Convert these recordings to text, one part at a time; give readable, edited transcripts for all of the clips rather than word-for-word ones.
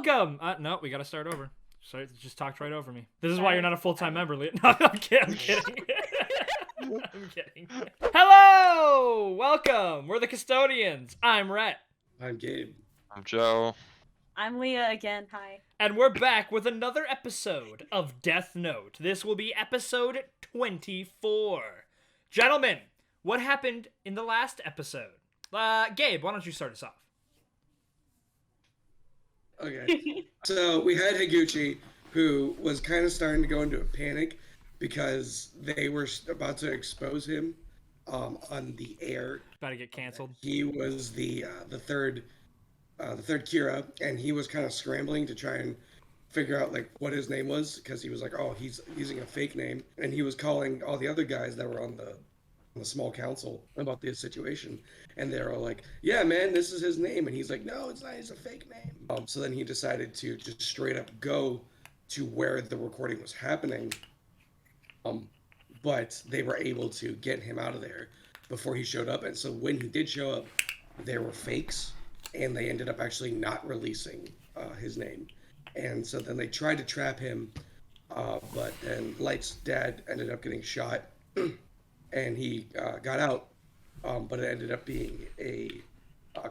welcome. No, we gotta start over. Sorry, just talked right over me. This is why you're not a full-time member, Leah. No, I'm kidding. I'm kidding. Hello! Welcome! We're the Custodians. I'm Rhett. I'm Gabe. I'm Joe. I'm Leah again. Hi. And we're back with another episode of Death Note. This will be episode 24. Gentlemen, what happened in the last episode? Gabe, why don't you start us off? Okay. So we had Higuchi, who was kind of starting to go into a panic because they were about to expose him on the air. About to get canceled. He was the third Kira, and he was kind of scrambling to try and figure out like what his name was, because he was like, oh, he's using a fake name, and he was calling all the other guys that were on the small council about this situation, and they were all like, yeah, man, this is his name, and he's like, no, it's not, it's a fake name. So then he decided to just straight up go to where the recording was happening, but they were able to get him out of there before he showed up. And so when he did show up, they were fakes, and they ended up actually not releasing his name. And so then they tried to trap him, but then Light's dad ended up getting shot, and he got out, but it ended up being a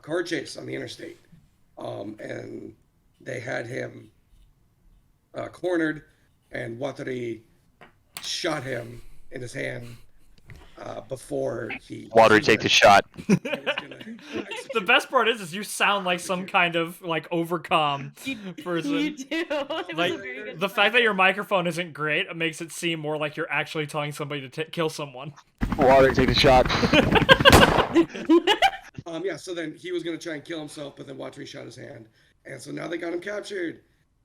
car chase on the interstate. And they had him cornered, and Watari shot him in his hand before he... Watari, take the shot. The best part is you sound like some kind of like overcom person. You do. Like the fact that your microphone isn't great, it makes it seem more like you're actually telling somebody to kill someone. Watari, take the shot. Yeah, so then he was going to try and kill himself, but then Watari shot his hand. And so now they got him captured.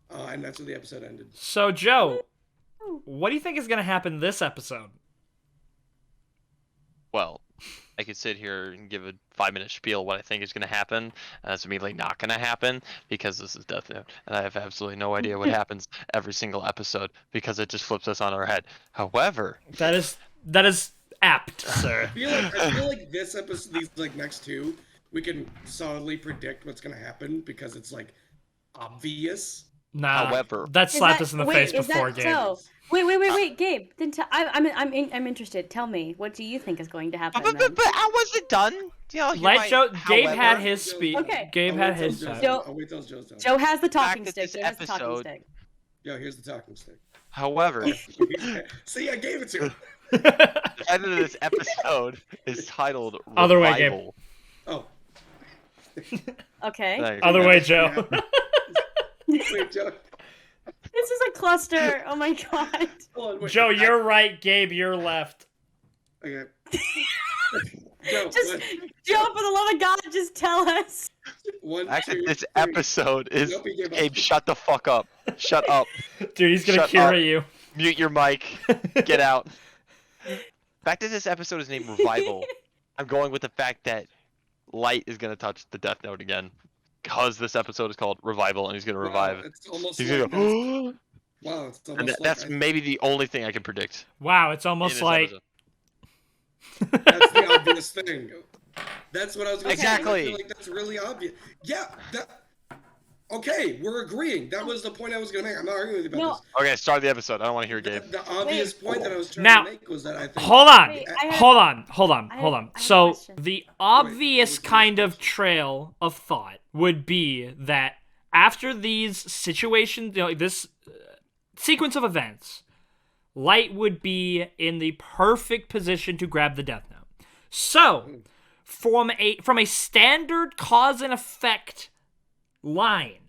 And that's where the episode ended. So, Joe, what do you think is going to happen this episode? Well, I could sit here and give a 5-minute spiel what I think is going to happen, and that's immediately not going to happen because this is Death Note, and I have absolutely no idea what happens every single episode because it just flips us on our head. However, that is apt, sir. I feel like this episode, these like next two, we can solidly predict what's going to happen because it's like obvious. Nah, however, that slapped us in the face before, Gabe. So? Wait, Gabe. Then I'm interested. Tell me, what do you think is going to happen? but I wasn't done. You know, Let Joe. Gabe had his speech. Okay. Gabe had his. I'll wait till Joe's done. Joe has the talking Fact stick. that Joe has the talking stick. Yo, here's the talking stick. However, See, I gave it to him. the end of this episode is titled Revival. Other way, Gabe. Oh. Okay. Other way, Joe. Wait, Joe. This is a cluster. Oh my god. Hold on, wait. Joe, you're right. Gabe, you're left. Okay. Joe, Joe, for the love of God, just tell us. one, Actually, two, this three. episode is Nope, he gave up. Gabe. Shut the fuck up. Shut up. Dude, he's gonna Shut cure up. you. Mute your mic. Get out. Fact that this episode is named Revival, I'm going with the fact that Light is gonna touch the Death Note again, because this episode is called Revival, and he's gonna revive. Wow, it's almost He's like gonna. wow, it's almost And like that's maybe the only thing I can predict. Wow, it's in almost this like. episode. that's the obvious thing. That's what I was going to say. Exactly. I feel like that's really obvious. Yeah. Okay, we're agreeing. That was the point I was going to make. I'm not arguing with you about this. Okay, start the episode. I don't want to hear Gabe. The obvious point that I was trying Now- to make was that I think... Hold on. Wait, Hold on. I have a So question. the obvious kind of trail of thought would be that after these situations, this sequence of events, Light would be in the perfect position to grab the Death Note. So, from a standard cause and effect line,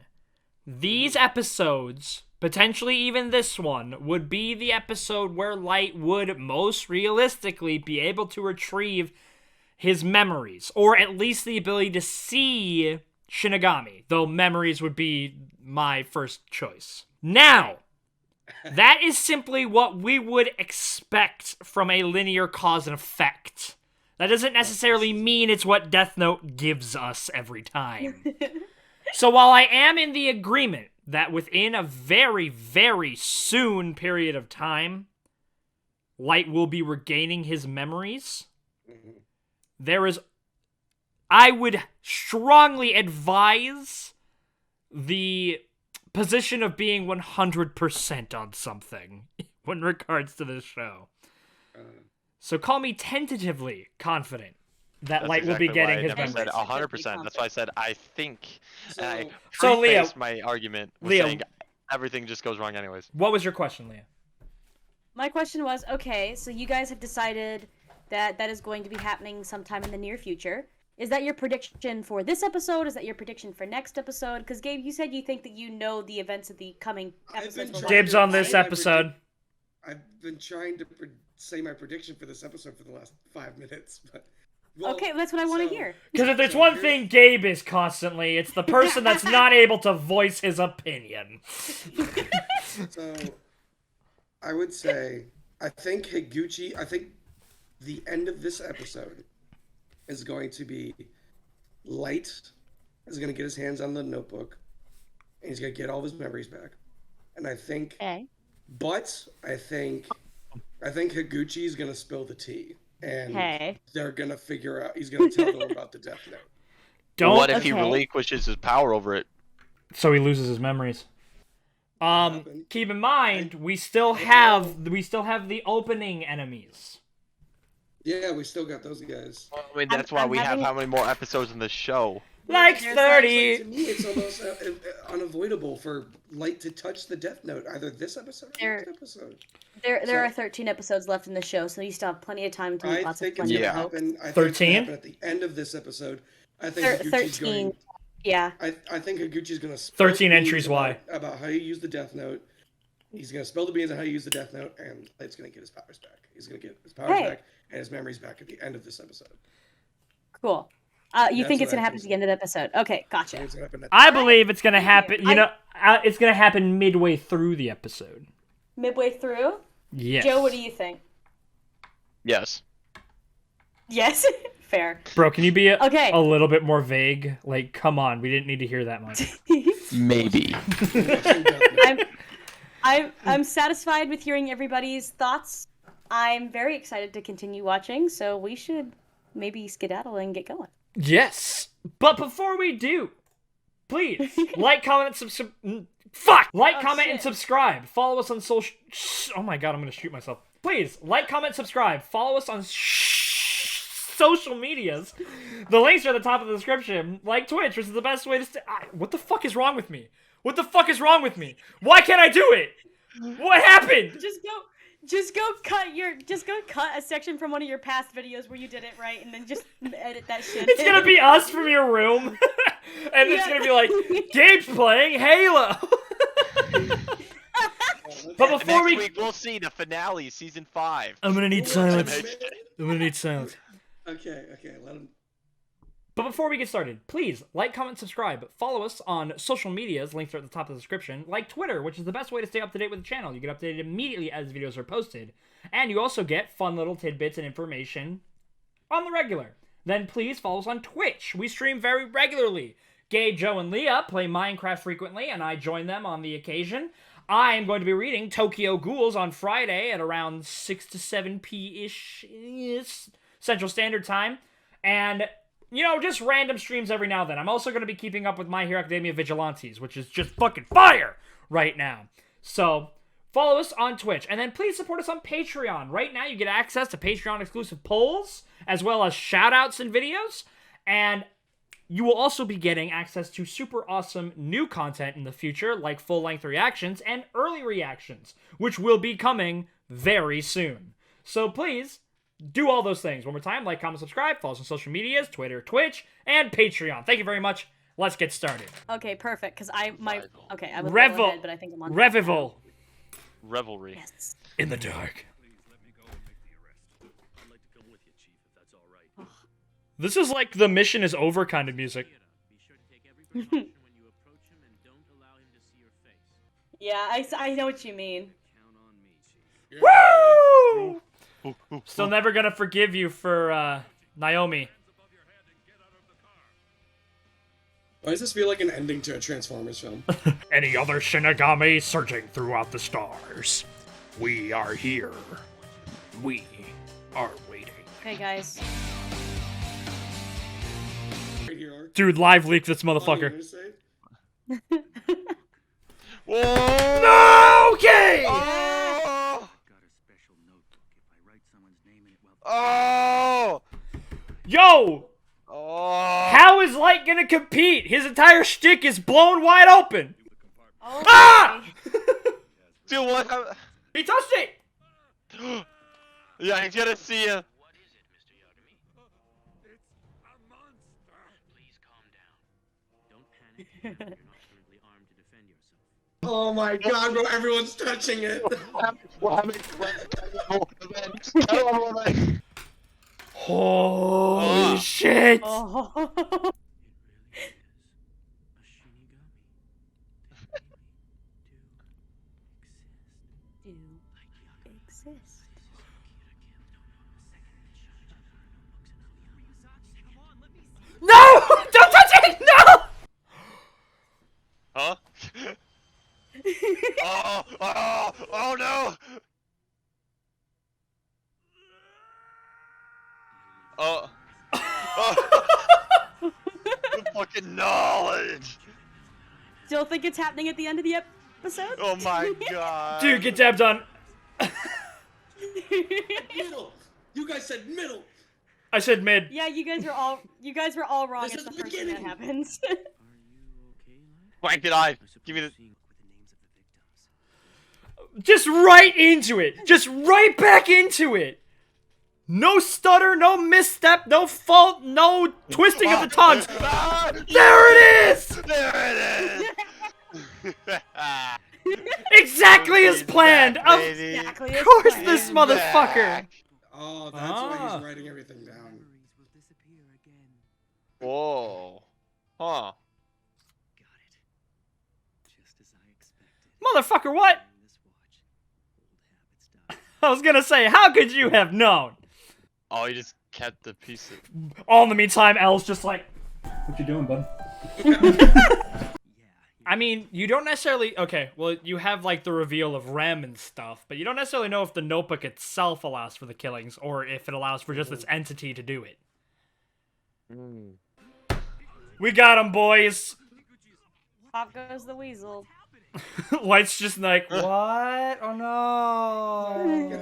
these episodes, potentially even this one, would be the episode where Light would most realistically be able to retrieve his memories, or at least the ability to see Shinigami, though memories would be my first choice. Now, that is simply what we would expect from a linear cause and effect. That doesn't necessarily mean it's what Death Note gives us every time. So while I am in the agreement that within a very, very soon period of time, Light will be regaining his memories, I would strongly advise the position of being 100% on something in regards to this show. So call me tentatively confident that That's Light will be exactly getting why his I never memories. said 100%. That's why I said I think. So- And I So, Leah- prefaced my argument with Leah- saying everything just goes wrong anyways. What was your question, Leah? My question was, okay, so you guys have decided that that is going to be happening sometime in the near future. Is that your prediction for this episode? Is that your prediction for next episode? Because Gabe, you said you think that you know the events of the coming episodes. trying Dibs to on this say my episode. I've been trying to say my prediction for this episode for the last 5 minutes, but well, Okay, that's what I want to so- hear. Because if there's So one here's- thing Gabe is constantly, it's the person that's not able to voice his opinion. So, I would say, I think the end of this episode is going to be Light is going to get his hands on the notebook, and he's going to get all of his memories back. And I think, Okay. but I think Higuchi is going to spill the tea, and Okay. they're going to figure out, he's going to tell them about the Death Note. Don't. What if he Okay. relinquishes his power over it? So he loses his memories. happened. Keep in mind, we still have the opening enemies. Yeah, we still got those guys. I mean, that's why I'm we have having- how many more episodes in the show? Like There's 30. To me, it's almost unavoidable for Light to touch the Death Note, either this episode or next episode. There So- are 13 episodes left in the show, so you still have plenty of time to make I lots of think it's plenty going to of hope. happen. I think it's 13? gonna happen at the end of this episode. I think Higuchi's 13. going. Yeah. I think Higuchi's going to 13 entries, why? About how you use the Death Note. He's going to spill the beans on how you use the Death Note, and Light's going to get his powers back. He's going to get his powers Hey. back and his memories back at the end of this episode. Cool. You That's think what it's going I to happen think. at the end of the episode? Okay, I gotcha. think it's gonna happen at I believe it's gonna happen. you. It's gonna happen midway through the episode. Midway through? Yes. Joe, what do you think? Yes. Yes? Fair. Bro, can you be Okay. a little bit more vague? Like, come on, we didn't need to hear that much. Maybe. I'm satisfied with hearing everybody's thoughts. I'm very excited to continue watching, so we should maybe skedaddle and get going. Yes, but before we do, please like, comment, and subscribe. Like, comment, and shit. subscribe. Follow us on social. Oh my god, I'm gonna shoot myself. Please like, comment, subscribe. Follow us on social medias. The links are at the top of the description. Like Twitch, which is the best way to stay. What the fuck is wrong with me? What the fuck is wrong with me? Why can't I do it? What happened? Just go cut a section from one of your past videos where you did it right, and then just edit that shit. It's gonna be us from your room, and it's gonna be like Gabe's playing Halo. But before Next week we'll see the finale, season 5. I'm gonna need silence. silence. I'm gonna need silence. Okay, let him. But before we get started, please like, comment, subscribe. Follow us on social medias. Links are at the top of the description. Like Twitter, which is the best way to stay up to date with the channel. You get updated immediately as videos are posted. And you also get fun little tidbits and information on the regular. Then please follow us on Twitch. We stream very regularly. Gabe, Joe, and Leah play Minecraft frequently, and I join them on the occasion. I am going to be reading Tokyo Ghouls on Friday at around 6 to 7 p.ish Central Standard Time. And, you know, just random streams every now and then. I'm also going to be keeping up with My Hero Academia Vigilantes, which is just fucking fire right now. So, follow us on Twitch. And then please support us on Patreon. Right now, you get access to Patreon-exclusive polls, as well as shout-outs and videos. And you will also be getting access to super awesome new content in the future, like full-length reactions and early reactions, which will be coming very soon. So please, do all those things. One more time, like, comment, subscribe, follow us on social medias, Twitter, Twitch, and Patreon. Thank you very much. Let's get started. Okay, perfect. Because I was a little Revel. ahead, but I think I'm on. Revival. Revelry. Yes. In the dark. This is like the mission is over kind of music. Yeah, I know what you mean. Woo! Still never gonna forgive you for Naomi. Why does this feel like an ending to a Transformers film? Any other Shinigami searching throughout the stars? We are here. We are waiting. Okay, guys. Right here. Dude, live leak this Oh, you motherfucker. gonna say? Whoa! No! Okay! Oh! Got a special notebook. If I write someone's name in it, well, Oh! Yo! Oh! How is Light gonna compete? His entire shtick is blown wide open. Oh, Ah! Dude, what? He touched it! Yeah, he's gonna see you. what is it, Mr. Yagami? It's a monster. Please calm down. Don't panic. You're not currently armed to defend yourself. Oh my god, bro, everyone's touching it. Holy shit! Oh. It really is a Shinigami. They Do exist. No! Don't touch it! No! Huh? Oh! Oh! Oh no! Oh! Oh! The fucking knowledge! Still think it's happening at the end of the episode? Oh my god! Dude, get dabbed on. Middle. You guys said middle. I said mid. Yeah, you guys were all wrong. This It's is the the first thing that beginning. happens. Are you okay, Light? Whack did I? Give me the. Seeing with the names of the victims. Just right into it. Just right back into it. No stutter, no misstep, no fault, no twisting of the tongues. Ah! There it is! There it is! Exactly as planned. Of Exactly. course, this motherfucker. Oh, that's why Ah. he's writing everything down. Memories will disappear again. Whoa. Huh. Got it. Just as I expected. Motherfucker, what? Wearing this watch. Old habits die. I was gonna say, how could you have known? Oh, he just kept the piece of. All in the meantime, Elle's just like, what you doing, bud? I mean, you don't necessarily... Okay, well, you have, like, the reveal of Rem and stuff, but you don't necessarily know if the notebook itself allows for the killings, or if it allows for just this entity to do it. We got him, boys! Pop goes the weasel. Light's just like, what? Oh, no.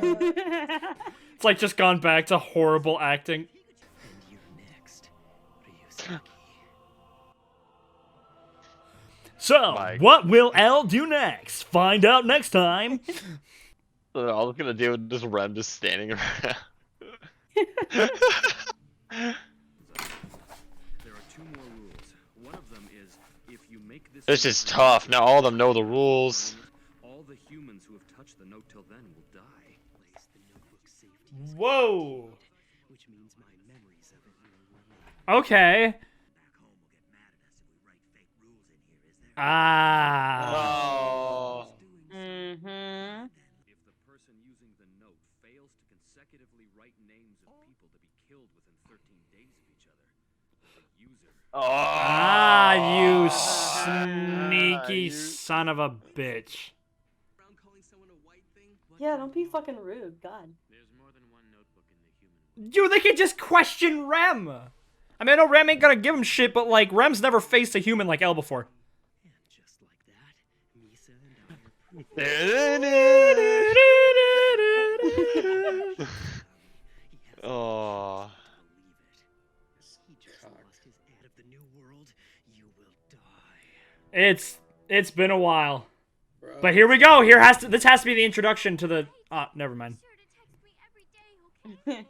It's, like, just gone back to horrible acting. And you're next. Ryusaki. So, My- what will Elle do next? Find out next time. All I'm gonna do is just Rem just standing around. There are two more rules. One of them is if you make this. This is tough. Now all of them know the rules. All the humans who have touched the note till then will die. Place the notebook safety is Whoa. which means my memories of it will remain. Okay. Back home will get mad at us if we write fake rules in here, is there? Ah. Oh. Mm-hmm. If the person using the note fails to consecutively write names of people to be killed within 13 days of each other, the user Ah, you sneaky you- son of a bitch. around calling someone a white thing. Yeah, don't be fucking rude. God. There's more than one notebook in the human world. Dude, they could just question Rem. I mean, I know Rem ain't gonna give him shit, but, like, Rem's never faced a human like Elle before. And just like that, Misa and I are Oh. believe it. He just lost his head of the new world. You will die. It's been a while. Bro. But here we go. This has to be the introduction to the never mind. Sure to text me every day, okay?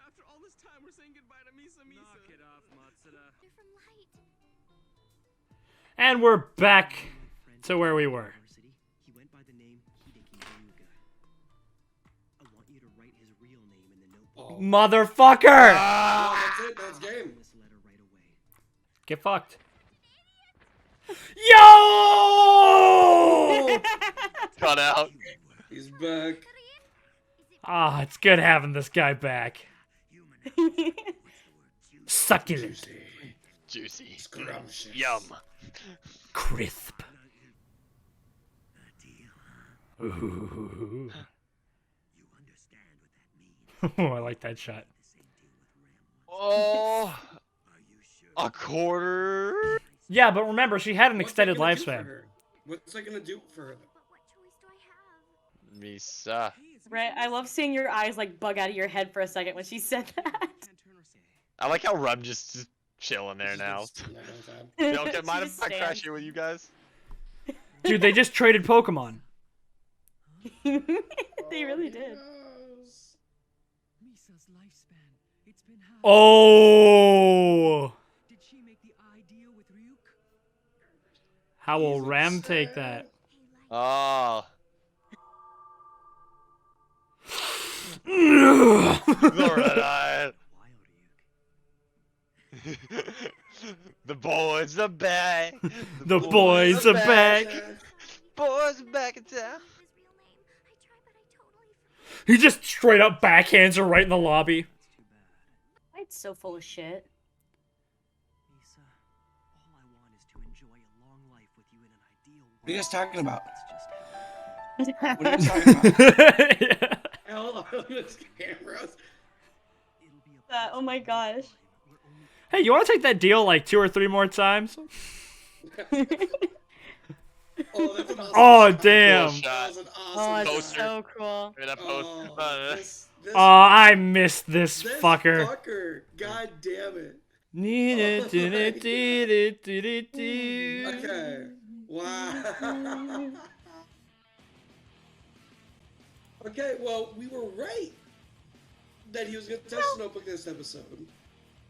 After all this time, we're saying goodbye to Misa. Knock it off, Matsuda. They're from Light. And we're back to where we were. He went by the name Hideki Ryuga. I want you to write his real name in the notebook. Oh. Motherfucker! Oh, that's it. That's game. This letter right away. Get fucked. Yo! Cut out. He's back. Ah, it's good having this guy back. Succulent. Juicy. Juicy. Scrumptious. Yum. Crisp. Ooh. You understand what that means. I like that shot. The same deal with Ram. Oh. Are you sure? A quarter. Yeah, but remember, she had an What's extended that gonna do for lifespan. her? What's that gonna do for her? But what choice do I have? Misa. Right, I love seeing your eyes like bug out of your head for a second when she said that. I like how Rem just chilling there She's been now. sitting there the whole time. You don't get She mind just if I crash stands. here with you guys? Dude, they just traded Pokemon. They Oh, really he did. knows. Misa's lifespan. It's been half. Oh! Did she make the ideal with Ryuk? How will He's Ram upset. take that? Hey, Light. Oh. Alright. Why, Ryuk? The boys are back. The boys are back. Boys are back in town. His real name. I tried, but I totally forgot. He just straight up backhands her right in the lobby. It's too bad. It's so full of shit. Misa, all I want is to enjoy a long life with you in an ideal world. What are you guys talking about? It's just What are you guys talking about? Hell, this cameras. it'll be a Oh my gosh. We're only Hey, you want to take that deal like 2 or 3 more times? Oh, that's an awesome Oh, shot. damn. Cool That was shot. an Oh, awesome it's Poster. so cool. Look at that post. Oh, this Oh, I missed this this fucker. fucker. God damn it. Okay. Wow. Okay, well, we were right that he was going to test a notebook this episode.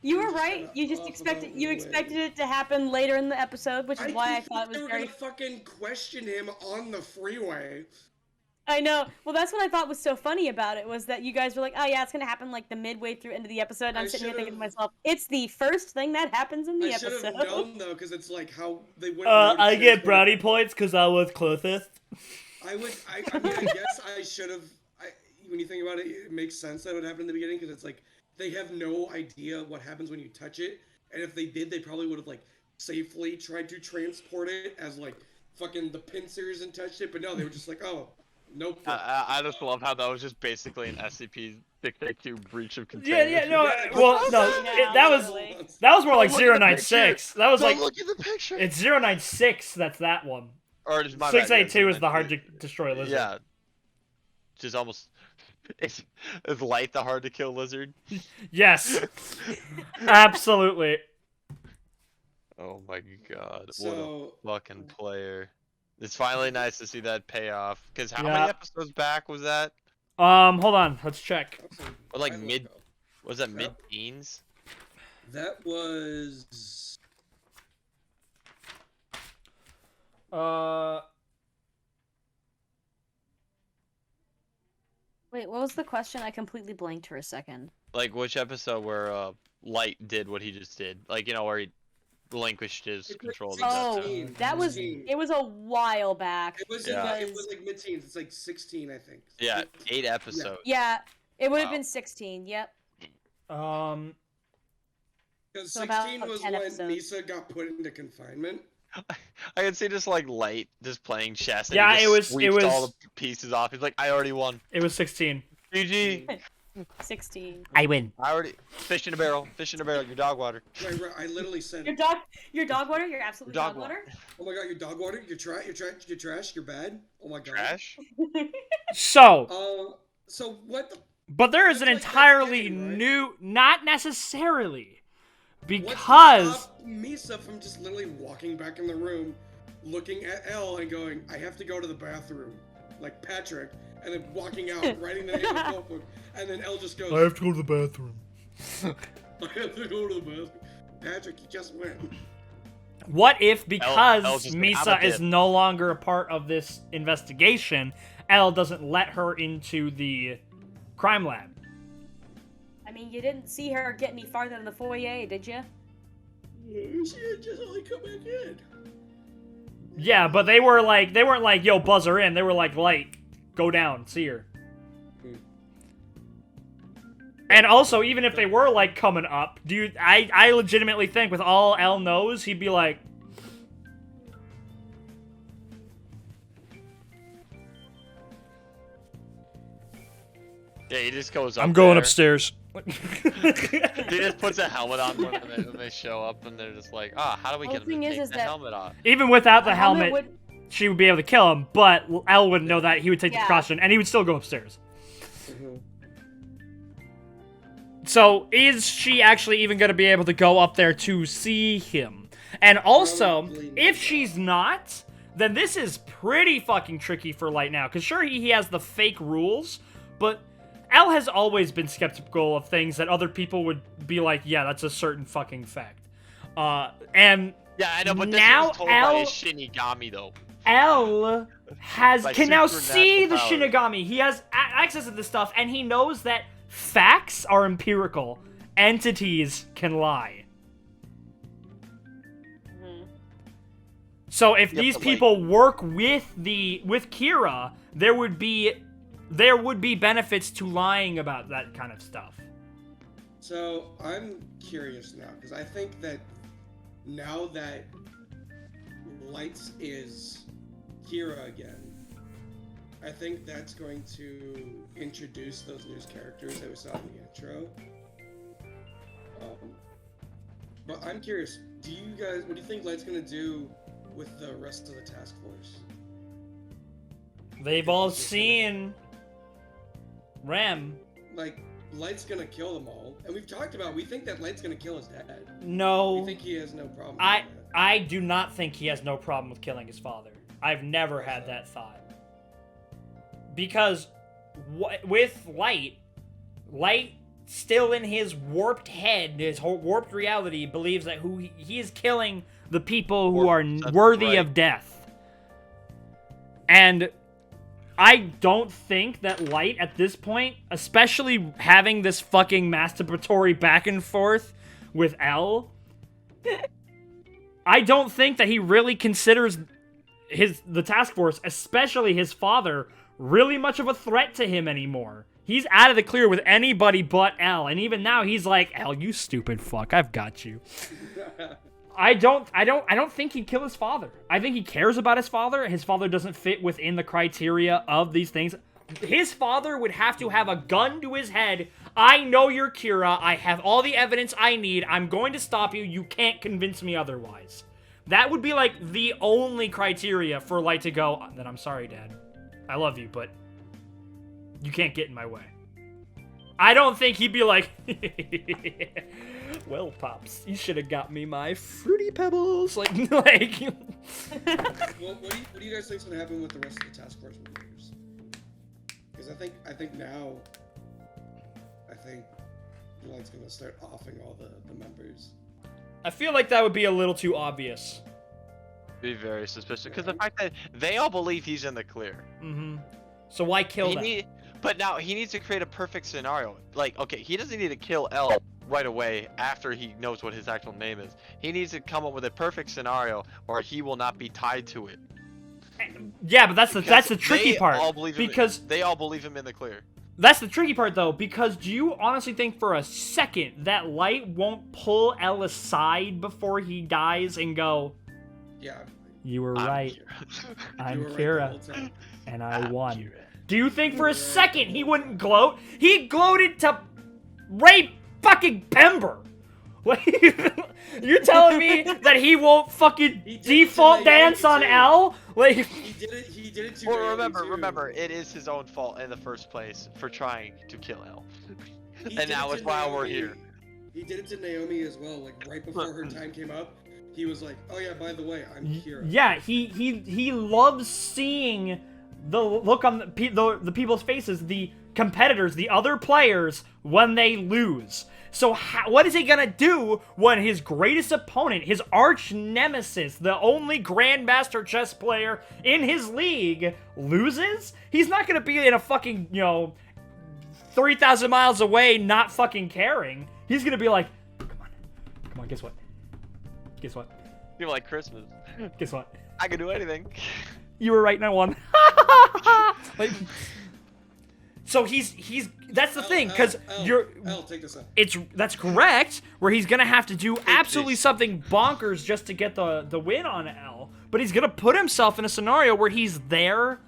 You were just right. kinda You just off expected about you the expected way. it to happen later in the episode, which is why I didn't thought think it was they were very. gonna fucking question him on the freeway. I know. Well, that's what I thought was so funny about it was that you guys were like, "Oh yeah, it's gonna happen like the midway through end of the episode." And I'm I sitting here thinking to should've- myself, "It's the first thing that happens in the I should have episode." known though, because it's like how they wouldn't. know to I get transport- brownie points because I was closest. I would. I mean, I guess I should have. When you think about it, it makes sense that it would happen in the beginning because it's like they have no idea what happens when you touch it, and if they did, they probably would have like safely tried to transport it as like fucking the pincers and touched it, but no, they were just like, oh, nope. I just love how that was just basically an SCP-682 breach of Yeah, containment. yeah, no. Well, no, Yeah, that was more like Look at the 096. That was like look at the picture. it's 096. That's that one. Or it's my bad, yeah, 682 is the 096. hard to destroy lizard. Yeah. Just almost. Is Light the hard to kill lizard? Yes. Absolutely. Oh my god. So What a fucking player. It's finally nice to see that payoff. Because how Yeah. many episodes back was that? Hold on. Let's check. Or like I looked mid. up. Was that Yep. mid-teens? That was. Wait, what was the question? I completely blanked for a second. Like which episode where Light did what he just did? Like, you know, where he relinquished his It's like control of the 16. Death Note. That was 16. it was a while back. It was. Yeah. It was like mid-teens. It's like 16, I think. Yeah, 8 episodes. Yeah, it would have Wow. been 16. Yep. Because So about 16 was 10 when episodes. Misa got put into confinement. I can see just like Light just playing chess. And Yeah, he it just was- it sweeps was- all the pieces off. He's like, I already won. It was 16. GG. 16. I win. I already fish in a barrel. Fish in a barrel. Your dog water. I literally said, Your dog water. Your absolute Dog dog water. "Oh my god, your dog water, you're trash, you're bad. Oh my god." Trash. So, So what the? but there is an That's like entirely Thanksgiving, right? new, not necessarily, What because stopped Misa from just literally walking back in the room, looking at Elle and going, "I have to go to the bathroom," like Patrick, and then walking out, writing the name of the notebook, and then Elle just goes, I have to go to the bathroom. "I have to go to the bathroom." Patrick, you just went. What if because Elle's just like, I'm Misa a is dip. no longer a part of this investigation, Elle doesn't let her into the crime lab? I mean, you didn't see her get any farther than the foyer, did you? She had just only come back in. Yeah, but they weren't like, yo, buzz her in. They were like, Light, go down, see her. And also, even if they were like coming up, I legitimately think with all Elle knows, he'd be like, Yeah, he just goes up I'm going there. upstairs. He just puts a helmet on when they show up, and they're just like, "Ah, how do we Well, get the him thing to is take the that- helmet off?" Even without the A helmet, would- she would be able to kill him, but Elle wouldn't know that. He would take the Yeah. precaution, and he would still go upstairs. Mhm. So, is she actually even going to be able to go up there to see him? And also, Probably not. if she's not, then this is pretty fucking tricky for Light now. Because sure, he has the fake rules, but Elle has always been skeptical of things that other people would be like, yeah, that's a certain fucking fact. And Yeah, I know, but this now was told by Elle- a Shinigami, though. Elle By can now see the supernatural power. Shinigami. He has access to this stuff, and he knows that facts are empirical. Entities can lie. Mhm. So if Yep, these but, people work with Kira, there would be benefits to lying about that kind of stuff. So I'm curious now because I think that now that Lights is Kira again, I think that's going to introduce those new characters that we saw in the intro. But I'm curious, what do you think Light's gonna do with the rest of the task force? They've all seen Rem. Like, Light's gonna kill them all, and we've talked about. We think that Light's gonna kill his dad. No. We think he has no problem. I with that. I do not think he has no problem with killing his father. I've never had that thought. Because with Light still in his warped head, his whole warped reality, believes that he is killing the people who are That's worthy right. of death. And I don't think that Light at this point, especially having this fucking masturbatory back and forth with Elle, I don't think that he really considers the task force, especially his father, really much of a threat to him anymore. He's out of the clear with anybody but Elle, and even now he's like, Elle, you stupid fuck, I've got you. I don't think he'd kill his father. I think he cares about his father. His father doesn't fit within the criteria of these things. His father would have to have a gun to his head. I know you're Kira. I have all the evidence I need. I'm going to stop you. You can't convince me otherwise. That would be like the only criteria for Light to go, then I'm sorry, Dad. I love you, but you can't get in my way. I don't think he'd be like, well, Pops, you should have got me my Fruity Pebbles. Like, Well, what do you guys think's gonna happen with the rest of the task force members? Because I think Light's gonna start offing all the members. I feel like that would be a little too obvious. Be very suspicious because the fact that they all believe he's in the clear. Mm-hmm. So why kill them? But now he needs to create a perfect scenario. Like, okay, he doesn't need to kill Elle right away after he knows what his actual name is. He needs to come up with a perfect scenario or he will not be tied to it. Yeah, but that's the tricky They part. all believe him- Because they all believe him in the clear. that's the tricky part, though. Because do you honestly think for a second that Light won't pull Elle aside before he dies and go, Yeah. "You were I'm right. Kira. I'm You were right Kira, the whole time. and I I'm won." Kira. Do you think for a second he wouldn't gloat? He gloated to Ray fucking Pember. You're telling me that he won't fucking He did it to default Naomi dance on too. Elle? Like, He did it to Well, Naomi, remember, too. it is his own fault in the first place for trying to kill Elle. He did And now it it's to why we're Naomi. here. He did it to Naomi as well. Like right before her time came up, he was like, "Oh yeah, by the way, I'm Kira." yeah, he loves seeing the look on the people's faces, the competitors, the other players, when they lose. So what is he gonna do when his greatest opponent, his arch nemesis, the only grandmaster chess player in his league, loses? He's not gonna be in a fucking, 3,000 miles away not fucking caring. He's gonna be like, come on, guess what? Feel like Christmas. Guess what? I can do anything. You were right and I won. Like, so he's that's the thing, because Elle, take this up. that's correct, where he's gonna have to do absolutely something bonkers just to get the win on Elle, but he's gonna put himself in a scenario where he's there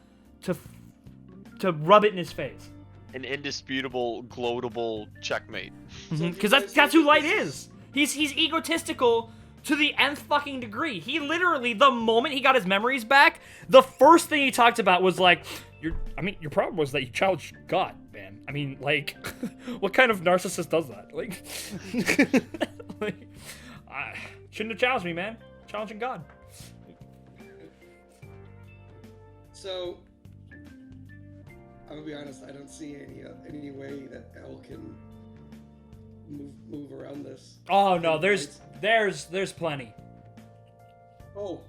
to rub it in his face. An indisputable, gloatable checkmate. Because that's who Light is. He's egotistical to the nth fucking degree. He literally, the moment he got his memories back, the first thing he talked about was like, your problem was that you challenged God, man. I mean, like, what kind of narcissist does that? Like, shouldn't have challenged me, man. Challenging God. So, I'm gonna be honest. I don't see any way that Elle can move around this. Oh no, there's plenty. Oh,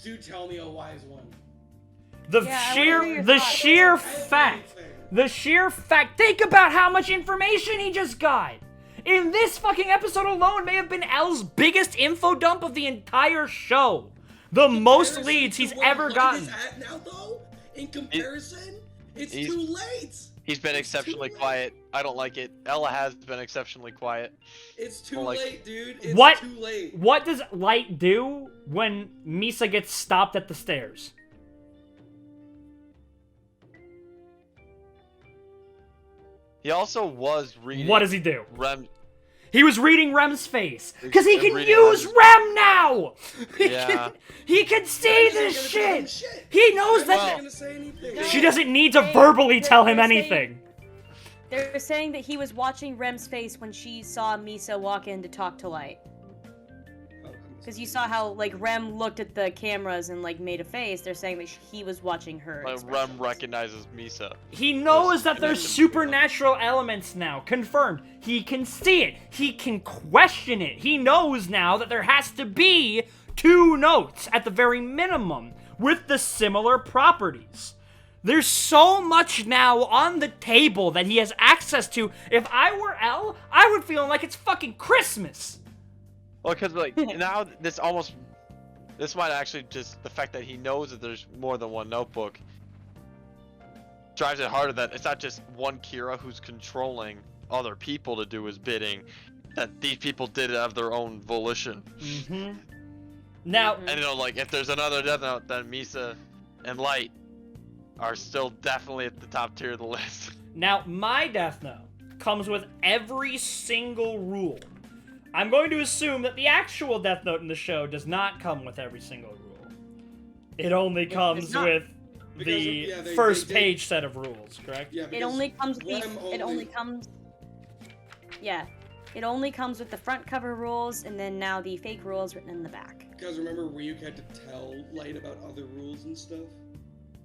do tell me a wise one. The sheer fact. Think about how much information he just got. In this fucking episode alone, may have been Elle's biggest info dump of the entire show. The most leads he's ever gotten. Now, though, in comparison, it's too late. He's been exceptionally quiet. I don't like it. Ella has been exceptionally quiet. It's too late, dude. It's too late. What does Light do when Misa gets stopped at the stairs? He also was reading. What does he do? Rem. He was reading Rem's face. Because he can use Rem now! He can see this shit! He knows that... She doesn't need to verbally tell him anything. They're saying that he was watching Rem's face when she saw Misa walk in to talk to Light. Because you saw how, like, Rem looked at the cameras and, like, made a face. They're saying that he was watching her. Rem recognizes Misa. He knows that there's supernatural elements now. Confirmed. He can see it. He can question it. He knows now that there has to be 2 notes, at the very minimum, with the similar properties. There's so much now on the table that he has access to. If I were Elle, I would feel like it's fucking Christmas. Well, because like now this might actually just the fact that he knows that there's more than one notebook drives it harder that it's not just one Kira who's controlling other people to do his bidding, that these people did it of their own volition. Now, and like if there's another Death Note, then Misa and Light are still definitely at the top tier of the list. Now, my Death Note comes with every single rule. I'm going to assume that the actual Death Note in the show does not come with every single rule. It only comes with the first page set of rules, correct? Yeah, it only comes with it only comes with the front cover rules and then now the fake rules written in the back. Because remember Ryuk had to tell Light about other rules and stuff?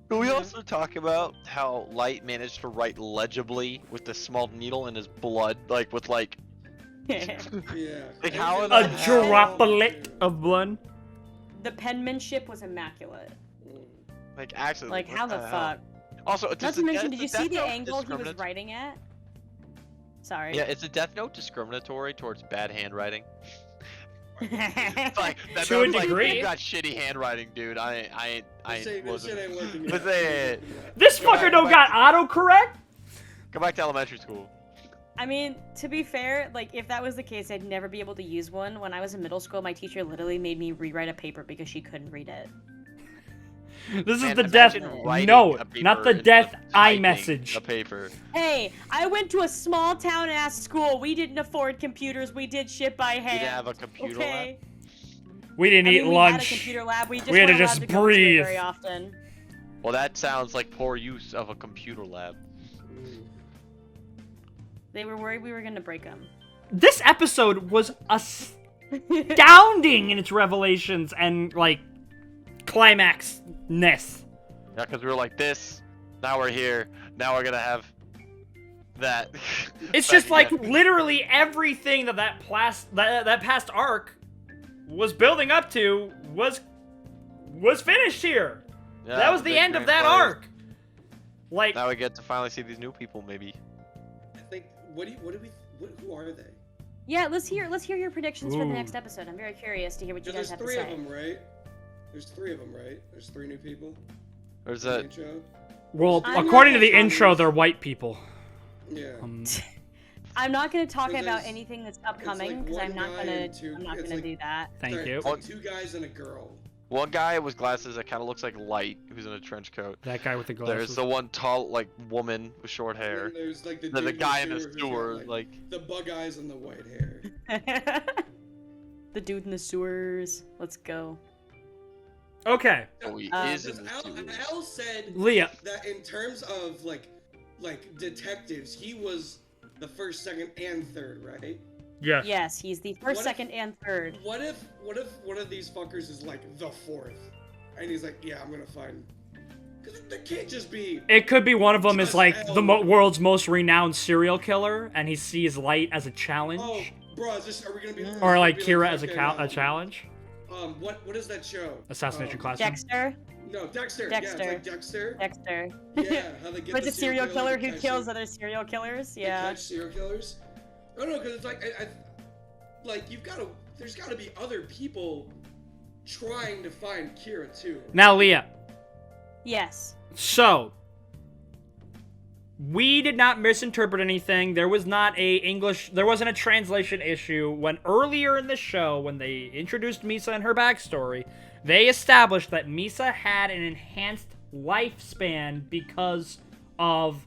Can we also talk about how Light managed to write legibly with the small needle in his blood, like with like like how a droplet of blood? The penmanship was immaculate. Like actually, like how the fuck? Also, not to mention, did you see the angle he was writing at? Sorry. Yeah, is the Death Note discriminatory towards bad handwriting? Like, that to a degree. Like, you got shitty handwriting, dude. I wasn't. This fucker don't got autocorrect? Go back to elementary school. I mean, to be fair, like, if that was the case, I'd never be able to use one. When I was in middle school, my teacher literally made me rewrite a paper because she couldn't read it. This is the Death Note, not the Death iMessage. A paper. Hey, I went to a small town-ass school. We didn't afford computers. We did shit by hand. We didn't have a computer lab? We didn't eat lunch. We had a computer lab. We just had to weren't just allowed to go to breathe. it very often. Well, that sounds like poor use of a computer lab. They were worried we were gonna break them. This episode was astounding in its revelations and, like, climax-ness. Yeah, because we were like this, now we're here, now we're gonna have that. It's just like literally everything that past arc was building up to was finished here. Yeah, that was the end of that arc. Like, now we get to finally see these new people, maybe. I think. Who are they? Yeah, let's hear your predictions for the next episode. I'm very curious to hear what you guys have to say. There's 3 of them, right? There's 3 of them, right? There's 3 new people. There's a. Well, according to the intro, they're white people. Yeah. I'm not going to talk about anything that's upcoming because I'm not going to do that. Thank you. It's like 2 guys and a girl. One guy with glasses that kind of looks like Light, who's in a trench coat. That guy with the glasses. There's the one tall, like, woman with short hair. And there's like the guy in the sewer, like the bug eyes and the white hair. The dude in the sewers. Let's go. Okay, Oh, he is in Because the sewers. Al said Leah. that in terms of like detectives, he was the first, second, and third, right? Yes. Yes, he's the first, What if- second, and third. What if one of these fuckers is like the fourth, and he's like, yeah, I'm gonna find. Because there can't just be. It could be one of them is Just like the L. world's most renowned serial killer, and he sees light as a challenge, Oh, bro, is this, are we gonna be? or like be Kira as a fucking, a challenge. What is that show? Assassination Classroom. Dexter. No, Dexter. Dexter. Yeah, it's like Dexter. Dexter. Yeah, how they get With the serial killer to who catch kills them. other serial killers. They Yeah. catch serial killers. I don't know, because it's like, like there's gotta be other people trying to find Kira too. Now, Leah. Yes. So, we did not misinterpret anything. There wasn't a translation issue when earlier in the show, when they introduced Misa and her backstory, they established that Misa had an enhanced lifespan because of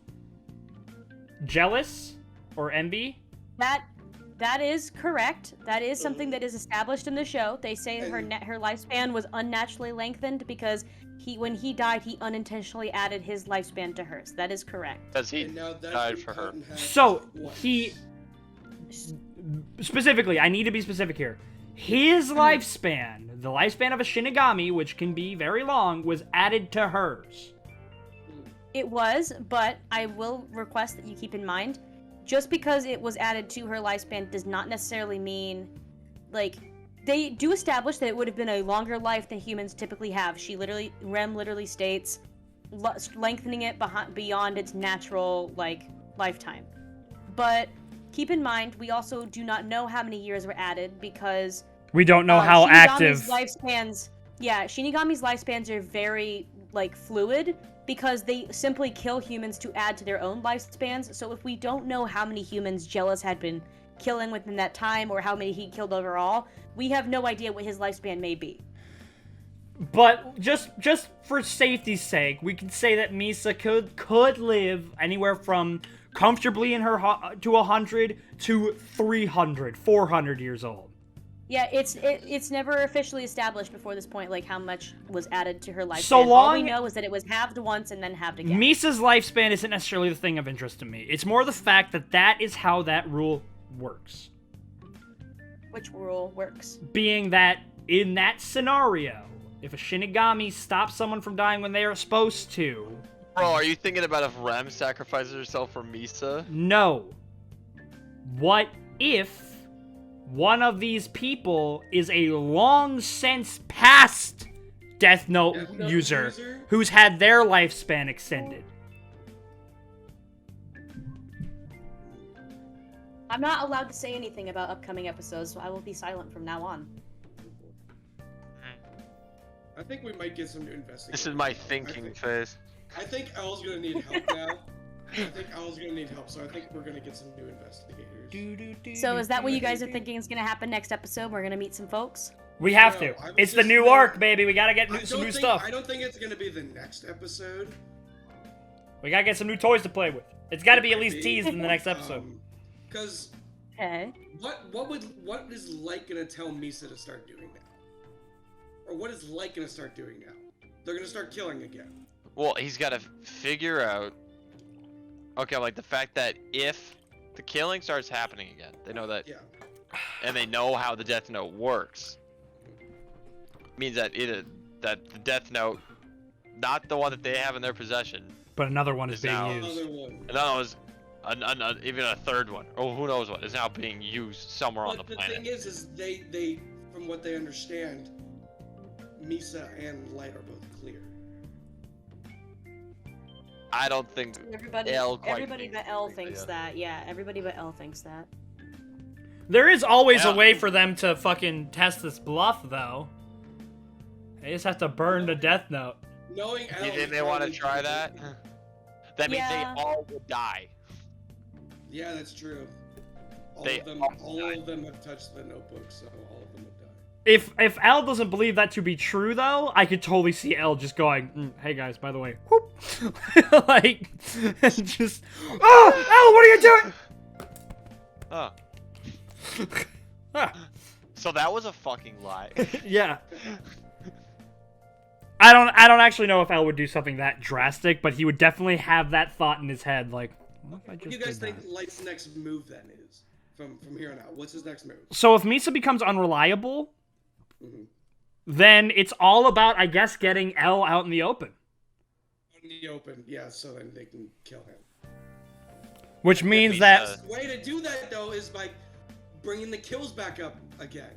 jealous or envy. That is correct. That is something that is established in the show. They say her lifespan was unnaturally lengthened because when he died, he unintentionally added his lifespan to hers. That is correct. Because he And now that's died been for cut her. in half So, once. he... Specifically, I need to be specific here. His lifespan, the lifespan of a Shinigami, which can be very long, was added to hers. It was, but I will request that you keep in mind, just because it was added to her lifespan does not necessarily mean, like, they do establish that it would have been a longer life than humans typically have. Rem literally states, lengthening it beyond its natural, like, lifetime. But keep in mind, we also do not know how many years were added because We don't know how active... Shinigami's lifespans are very, like, fluid because they simply kill humans to add to their own lifespans. So if we don't know how many humans Jealous had been killing within that time or how many he killed overall, we have no idea what his lifespan may be. But just for safety's sake, we can say that Misa could live anywhere from comfortably in her to 100 to 300, 400 years old. Yeah, it's never officially established before this point, like how much was added to her lifespan. So All long- we know is that it was halved once and then halved again. Misa's lifespan isn't necessarily the thing of interest to me. It's more the fact that that is how that rule works. Which rule works? Being that in that scenario, if a Shinigami stops someone from dying when they are supposed to, Bro, are you thinking about if Rem sacrifices herself for Misa? no. What if one of these people is a long since past Death Note Death Note user user? who's had their lifespan extended? I'm not allowed to say anything about upcoming episodes, so I will be silent from now on. I think we might get some new investigators. This is my thinking phase. I think Al's gonna need help now. I think Al's gonna need help, so I think we're gonna get some new investigators. So is that what you guys are thinking is gonna happen next episode? We're gonna meet some folks? We have No, to. I was It's the just new saying- arc, baby. We gotta get some new stuff. I don't think it's gonna be the next episode. We gotta get some new toys to play with. It's gotta be at least Maybe. teased in the next episode. Because Okay. what is Light gonna tell Misa to start doing now? Or what is Light gonna start doing now? They're gonna start killing again. Well, he's got to figure out. Okay, like the fact that if the killing starts happening again, they know that, Yeah. and they know how the Death Note works. Means that that the Death Note, not the one that they have in their possession, But another one is being now- used. Another one. another was, even a third one, or who knows what, is now being used somewhere on But the the thing planet. is they from what they understand, Misa and Light are both clear. I don't think Everybody quite but thinks L that, thinks yeah. that. Yeah, everybody but L thinks that. There is always a Yeah. way for them to fucking test this bluff, though. They just have to burn the Death Note. Knowing Al, You is think they want to probably try gonna that? That means Yeah. they all would die. be- Yeah, that's true. All They of them all died. of them have touched the notebook, so all of them have died. If L doesn't believe that to be true, though, I could totally see L just going, "Hey guys, by the way, whoop," like, just, "Oh, L, what are you doing?" Oh. Ah. So that was a fucking lie. Yeah. I don't actually know if L would do something that drastic, but he would definitely have that thought in his head, like, what if I What just do you guys did think that? Light's next move then is? From here on out, what's his next move? So if Misa becomes unreliable, Mm-hmm. then it's all about, I guess, getting L out in the open. In the open, yeah, so then they can kill him. Which means Misa- that... The way to do that, though, is by bringing the kills back up again.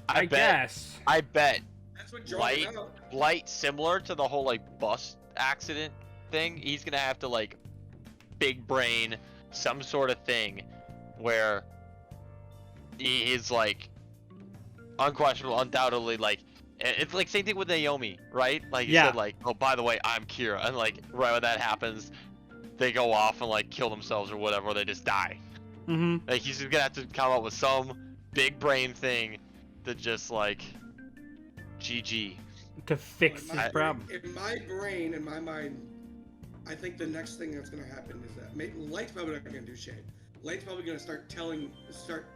I guess. I bet That's what draws him out. Light, similar to the whole like bus accident thing, he's gonna have to like big brain some sort of thing where he's like unquestionable, undoubtedly like it's like same thing with Naomi, right? Like you said, like, oh, by the way, I'm Kira, and like right when that happens, they go off and like kill themselves or whatever, or they just die. Mm-hmm. Like he's just gonna have to come up with some big brain thing to just like GG. To fix his problem. In my brain, in my mind, I think the next thing that's going to happen is that Light's probably not going to do shit. Light's probably going to start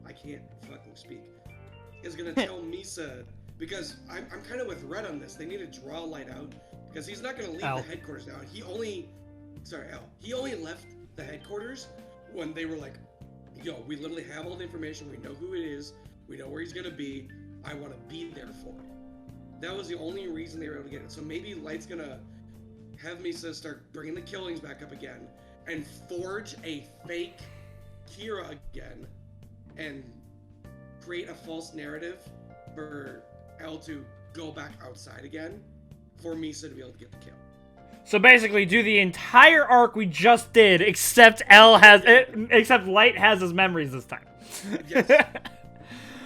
I can't fucking speak. Is going to tell Misa, because I'm kind of with Rhett on this. They need to draw Light out, because he's not going to leave L. the headquarters now. He only left the headquarters when they were like, yo, we literally have all the information. We know who it is. We know where he's going to be. I want to be there for him. That was the only reason they were able to get it. So maybe Light's going to have Misa start bringing the killings back up again and forge a fake Kira again and create a false narrative for L to go back outside again for Misa to be able to get the kill. So basically, do the entire arc we just did, except except Light has his memories this time. Yes.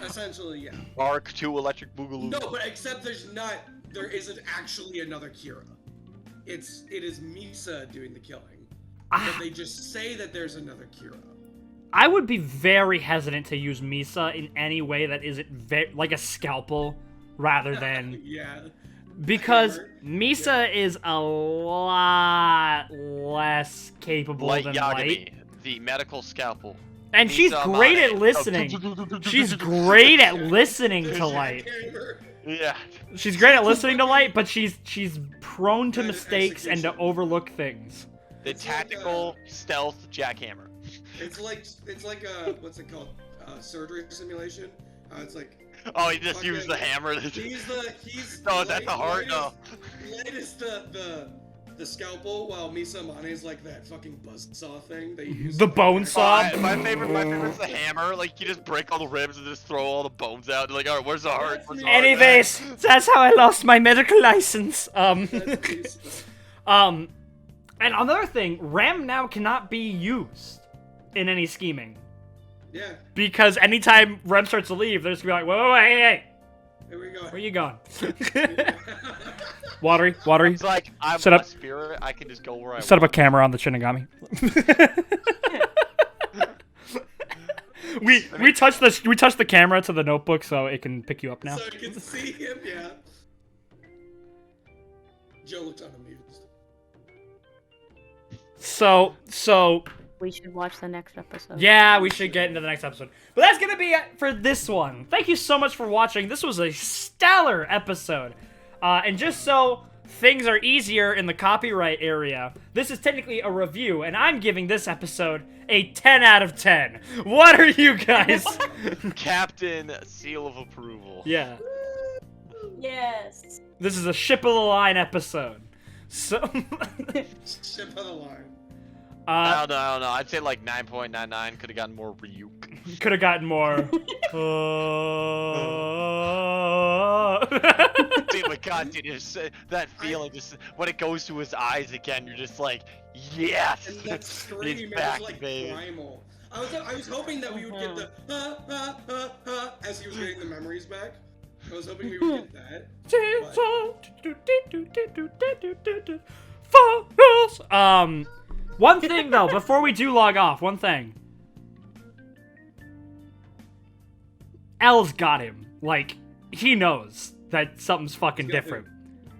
Essentially, yeah. Arc 2 Electric Boogaloo. No, but except there isn't actually another Kira. It is Misa doing the killing. But they just say that there's another Kira. I would be very hesitant to use Misa in any way that isn't like a scalpel rather than... Yeah. Because Misa is a lot less capable Light than Yagami, Light. the medical scalpel. And she's Misa great Amane. at listening. She's great at listening to Light. Yeah. She's great at listening to Light, but she's prone to Good mistakes and to execution. overlook things. The It's tactical like, stealth jackhammer. It's like what's it called? Surgery simulation. It's like Oh, he just fucking- used the hammer. he's Oh, is that the heart? No. Light is the scalpel, while Misa Amane is like that fucking buzzsaw thing they use. The bone saw. My favorite's the hammer. Like you just break all the ribs and just throw all the bones out. Like, all right, where's the heart? Where's the heart? Anyways, that's how I lost my medical license. That's Misa. And another thing, Ram now cannot be used in any scheming. Yeah, Because anytime Rem starts to leave, they're just gonna be like, whoa, hey, here we go. where you going? Watery. It's like I'm Set a up- spirit. I can just go where I Set up a want. camera on the Shinigami. we touched the camera to the notebook so it can pick you up now. So you can see him, yeah. Joe looks unamused. So We should watch the next episode. yeah, we should get into the next episode. But that's gonna be it for this one. Thank you so much for watching. This was a stellar episode. And just so things are easier in the copyright area, this is technically a review, and I'm giving this episode a 10 out of 10. What are you guys? Captain seal of approval. Yeah. Yes. This is a ship of the line episode. So, Ship of the line. I don't know. I'd say like 9.99. Could have gotten more Ryuk. could have gotten more. Dude, my God, dude, that feeling just when it goes to his eyes again, you're just like, yes, And that scream, he's it back, was like baby. primal. I was hoping that we would get the as he was getting the memories back. I was hoping we would get that. One thing though, before we do log off, one thing. L's got him. Like, he knows that something's fucking got different.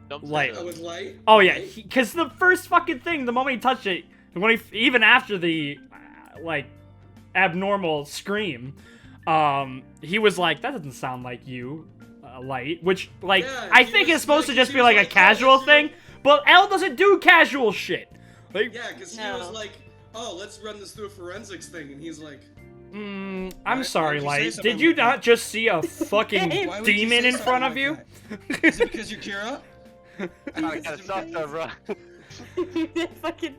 Something's Light. up. Oh, with light. Oh yeah, Light? because the first fucking thing, the moment he touched it, even after the like abnormal scream, he was like, that doesn't sound like you, Light, which like Yeah, I he think was is supposed to like- just he be was like a like, oh, casual it's you. thing, but L doesn't do casual shit. Like, Yeah, because he No. was like, "Oh, let's run this through a forensics thing," and he's like, I'm Why- sorry, why'd you say Light. something Did you like not that? just see a fucking Why would you demon say in something front of like you? that? Is it because you're Kira? I gotta stop that, bro. Fucking.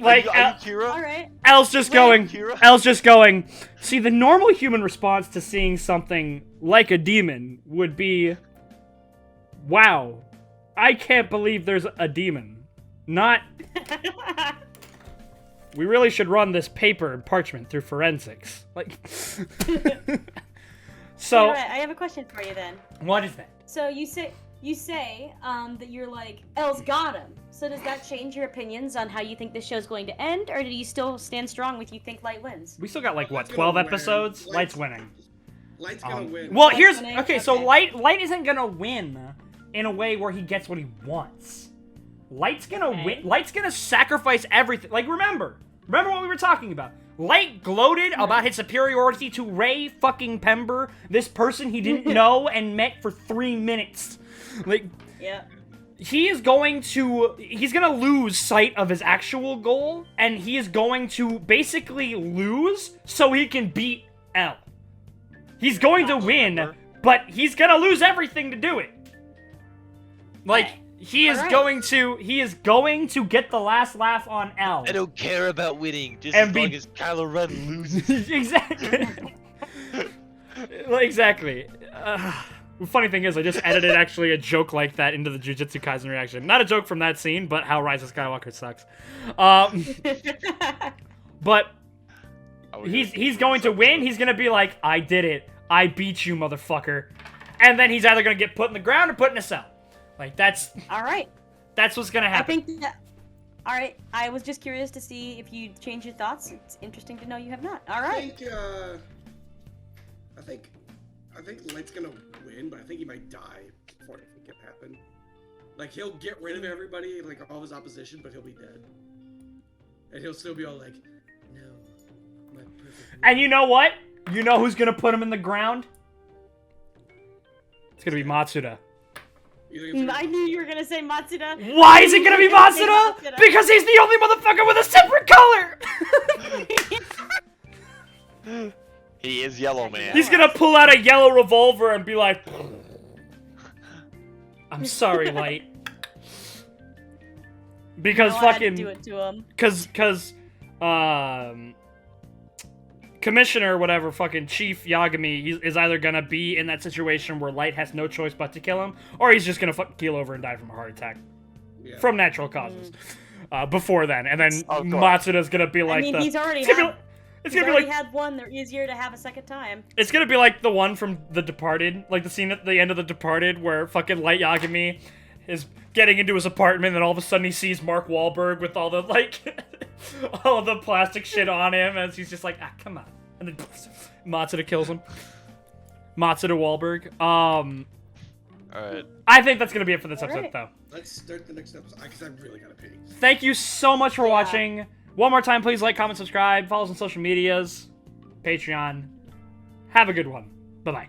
Like, are you Kira? All right. L's just Wait, going. Kira? L's just going. See, the normal human response to seeing something like a demon would be, "Wow, I can't believe there's a demon." Not, "We really should run this paper and parchment through forensics." Like, so Alright, I have a question for you then. what is that? So you say that you're like L's got him. So does that change your opinions on how you think this show's going to end, or do you still stand strong with you think Light wins? We still got like what, Light's gonna 12 win. episodes? Light's winning. "Light's gonna win." Well, Light's here's winning? okay. So Okay. Light isn't gonna win in a way where he gets what he wants. Light's gonna Okay. win. Light's gonna sacrifice everything. Like remember what we were talking about. Light gloated about his superiority to Ray fucking Pember, this person he didn't know and met for 3 minutes. Like Yeah. he's gonna lose sight of his actual goal, and he is going to basically lose so he can beat L. He's going to win, but he's gonna lose everything to do it. Like he is Alright. going to get the last laugh on L. I don't care about winning, just And as be- long as Kylo Ren loses. Exactly. Exactly. The funny thing is, I just edited actually a joke like that into the Jujutsu Kaisen reaction. Not a joke from that scene, but how Rise of Skywalker sucks. But he's going to win. He's gonna be like, I did it. I beat you, motherfucker. And then he's either gonna get put in the ground or put in a cell. Like that's Alright. what's gonna I happen. think that. Alright, I was just curious to see if you changed your thoughts. It's interesting to know you have not. Alright. I think Light's gonna win, but I think he might die before it can happen. Like he'll get rid of everybody, like all his opposition, but he'll be dead, and he'll still be all like, "No, my perfect." And you know what? You know who's gonna put him in the ground? It's gonna be Matsuda. You think it's gonna- I knew you were gonna say Matsuda. Why is it gonna be You were gonna say Matsuda? Matsuda. Because he's the only motherfucker with a separate color! He is Yellow Man. He's gonna pull out a yellow revolver and be like, I'm sorry, Light. Because No, I had to fucking, do it to him. cause, Commissioner, whatever, fucking Chief Yagami is either gonna be in that situation where Light has no choice but to kill him, or he's just gonna fucking keel over and die from a heart attack. Yeah. From natural causes. Before then. And then Oh, God. Matsuda's gonna be like I mean, he's already it's gonna had. be, it's He's gonna be already like had one. They're easier to have a second time. it's gonna be like the one from The Departed, like the scene at the end of The Departed where fucking Light Yagami is getting into his apartment and all of a sudden he sees Mark Wahlberg with all the like all the plastic shit on him and he's just like, ah, come on. And then Matsuda kills him. Matsuda Wahlberg. Alright. I think that's gonna be it for this episode Alright. though. Let's start the next episode because I really gotta pee. Thank you so much for watching. One more time, please like, comment, subscribe, follow us on social medias, Patreon. Have a good one. Bye-bye.